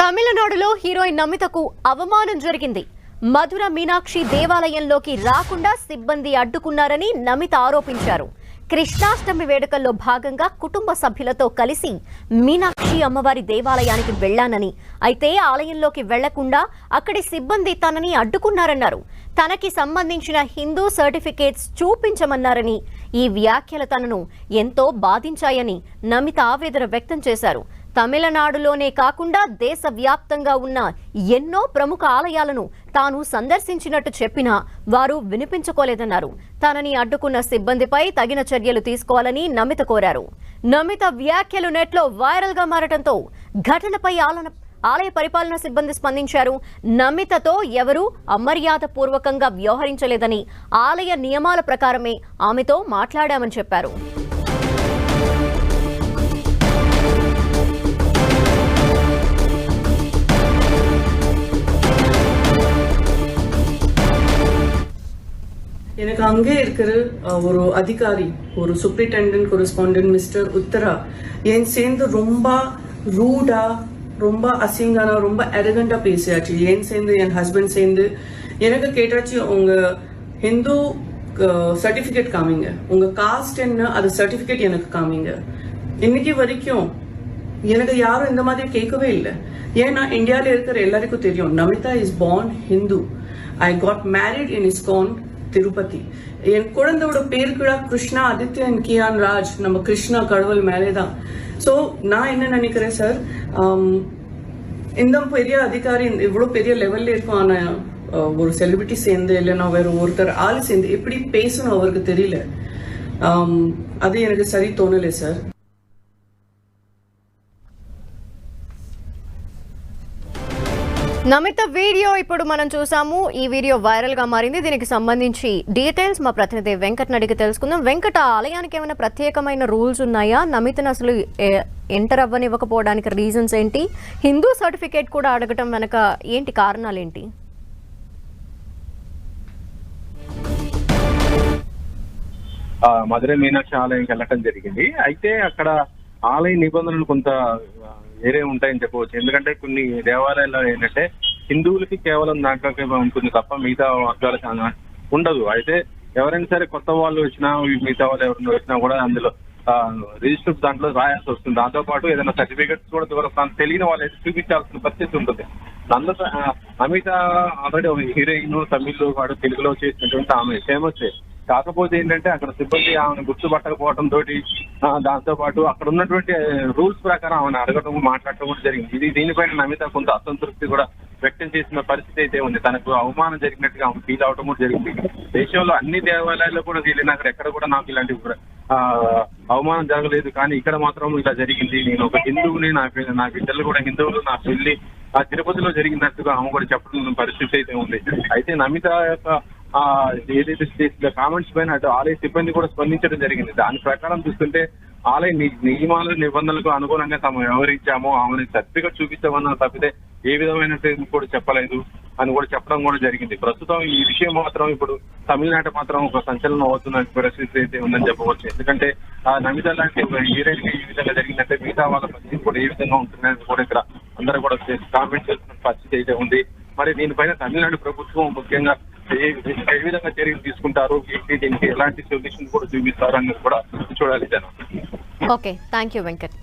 తమిళనాడులో హీరోయిన్ నమితకు అవమానం జరిగింది. మధుర మీనాక్షి దేవాలయంలోకి రాకుండా సిబ్బంది అడ్డుకున్నారని నమిత ఆరోపించారు. కృష్ణాష్టమి వేడుకల్లో భాగంగా కుటుంబ సభ్యులతో కలిసి మీనాక్షి అమ్మవారి దేవాలయానికి వెళ్లానని, అయితే ఆలయంలోకి వెళ్లకుండా అక్కడి సిబ్బంది తనని అడ్డుకున్నారన్నారు. తనకి సంబంధించిన హిందూ సర్టిఫికేట్స్ చూపించమన్నారని, ఈ వ్యాఖ్యలు తనను ఎంతో బాధించాయని నమిత ఆవేదన వ్యక్తం చేశారు. తమిళనాడులోనే కాకుండా దేశవ్యాప్తంగా ఉన్న ఎన్నో ప్రముఖ ఆలయాలను తాను సందర్శించినట్టు చెప్పినా వారు వినిపించుకోలేదన్నారు. తనని అడ్డుకున్న సిబ్బందిపై తగిన చర్యలు తీసుకోవాలని నమిత కోరారు. నమిత వ్యాఖ్యలు నెట్లో వైరల్ గా మారడంతో ఘటనపై ఆలయ పరిపాలన సిబ్బంది స్పందించారు. నమితతో ఎవరూ అమర్యాద పూర్వకంగా వ్యవహరించలేదని, ఆలయ నియమాల ప్రకారమే ఆమెతో మాట్లాడామని చెప్పారు. எனக்கு அங்கே இருக்கிற ஒரு அதிகாரி, ஒரு சூப்பரிண்டென்டென்ட் கொரஸ்பாண்டன்ட் மிஸ்டர் உத்தரா என் சேர்ந்து ரொம்ப ரூடா, ரொம்ப அசிங்கானா, ரொம்ப அரகண்டா பேசியாச்சு. என் சேர்ந்து என் ஹஸ்பண்ட் சேர்ந்து எனக்கு கேட்டாச்சு, உங்க ஹிந்து சர்டிபிகேட் காமிங்க, உங்க காஸ்ட் என்ன அது சர்டிபிகேட் எனக்கு காமிங்க. இன்னைக்கு வரைக்கும் எனக்கு யாரும் இந்த மாதிரி கேட்கவே இல்லை. ஏன்னா இந்தியாவில் இருக்கிற எல்லாருக்கும் தெரியும், Namitha is born Hindu. I got married in ISKCON Tirupati. என் குழந்தையோட பேர் கூட கிருஷ்ணா ஆதித்யன் கியான் ராஜ், நம்ம கிருஷ்ணா கடவுள் மேலேதான். ஸோ நான் என்ன நினைக்கிறேன் சார், இந்த பெரிய அதிகாரி இவ்வளவு பெரிய லெவல்ல இருக்கும் ஒரு செலிபிரிட்டி சேர்ந்து இல்லைன்னா வேற ஒருத்தர் ஆள் சேர்ந்து எப்படி பேசணும் அவருக்கு தெரியல. அது எனக்கு சரி தோணலை சார். నమిత వీడియో ఇప్పుడు మనం చూసాము. ఈ వీడియో వైరల్ గా మారింది. దీనికి సంబంధించి డీటెయిల్స్ మా ప్రతినిధి వెంకట్ అడిగి తెలుసుకుందాం. వెంకట, ఆలయానికి ఏమైనా ప్రత్యేకమైన రూల్స్ ఉన్నాయా? నమితను అసలు ఎంటర్ అవ్వనివ్వకపోవడానికి రీజన్స్ ఏంటి? హిందూ సర్టిఫికేట్ కూడా అడగటం వెనక ఏంటి కారణాలు ఏంటి? మధుర మీనాక్షి ఆలయంకి వెళ్ళటం జరిగింది. అయితే అక్కడ ఆలయ నిబంధనలు కొంత వేరే ఉంటాయని చెప్పవచ్చు. ఎందుకంటే కొన్ని దేవాలయాల్లో ఏంటంటే హిందువులకి కేవలం దాంట్లోకి ఉంటుంది తప్ప మిగతా వర్గాలకు ఉండదు. అయితే ఎవరైనా సరే కొత్త వాళ్ళు వచ్చినా, మిగతా వాళ్ళు ఎవరైనా వచ్చినా కూడా అందులో రిజిస్టర్ దాంట్లో రాయాల్సి వస్తుంది. దాంతో పాటు ఏదైనా సర్టిఫికెట్స్ కూడా దూరం తెలియని వాళ్ళు అయితే చూపించాల్సిన పరిస్థితి ఉంటుంది. నమిత ఆల్రెడీ హీరోయిన్, తమిళ్లో వాడు తెలుగులో చేసినటువంటి ఆమె ఫేమస్. కాకపోతే ఏంటంటే అక్కడ సిబ్బంది ఆమెను గుర్తుపట్టకపోవడం తోటి, దాంతో పాటు అక్కడ ఉన్నటువంటి రూల్స్ ప్రకారం ఆమెను అడగటం, మాట్లాడటం కూడా జరిగింది. దీనిపైన నమిత కొంత అసంతృప్తి కూడా వ్యక్తం చేసిన పరిస్థితి అయితే ఉంది. తనకు అవమానం జరిగినట్టుగా ఆమె ఫీల్ అవడం కూడా జరిగింది. దేశంలో అన్ని దేవాలయాల్లో కూడా వెళ్ళిన అక్కడ ఎక్కడ కూడా నాకు ఇలాంటి అవమానం జరగలేదు, కానీ ఇక్కడ మాత్రం ఇలా జరిగింది. నేను ఒక హిందువుని, నా బిడ్డలు కూడా హిందువులు, నా పెళ్లి తిరుపతిలో జరిగినట్టుగా ఆమె కూడా చెప్పడం పరిస్థితి అయితే ఉంది. అయితే నమిత యొక్క ఏదైతే చేసిన కామెంట్స్ పైన అటు ఆలయ సిబ్బంది కూడా స్పందించడం జరిగింది. దాని ప్రకారం చూస్తుంటే ఆలయ నియమాలు, నిబంధనలకు అనుగుణంగా తాము వ్యవహరించామో, ఆమెను సర్టిఫికెట్ చూపించామన్నా తప్పితే ఏ విధమైన కూడా చెప్పలేదు అని కూడా చెప్పడం కూడా జరిగింది. ప్రస్తుతం ఈ విషయం మాత్రం ఇప్పుడు తమిళనాడు మాత్రం ఒక సంచలనం అవుతున్న పరిస్థితి అయితే ఉందని చెప్పవచ్చు. ఎందుకంటే నమిత లాంటి హీరోయిన్ ఈ విధంగా జరిగిందంటే మిగతా వాళ్ళ పరిస్థితి కూడా ఏ విధంగా ఉంటుందని కూడా ఇక్కడ అందరూ కూడా కామెంట్ చేస్తున్న పరిస్థితి అయితే ఉంది. మరి దీనిపైన తమిళనాడు ప్రభుత్వం ముఖ్యంగా ఏ విధంగా చర్యలు తీసుకుంటారు, దీనికి ఎలాంటి సొల్యూషన్ కూడా చూపిస్తారు అనేది కూడా చూడాలి జనం. Okay, thank you Venkat.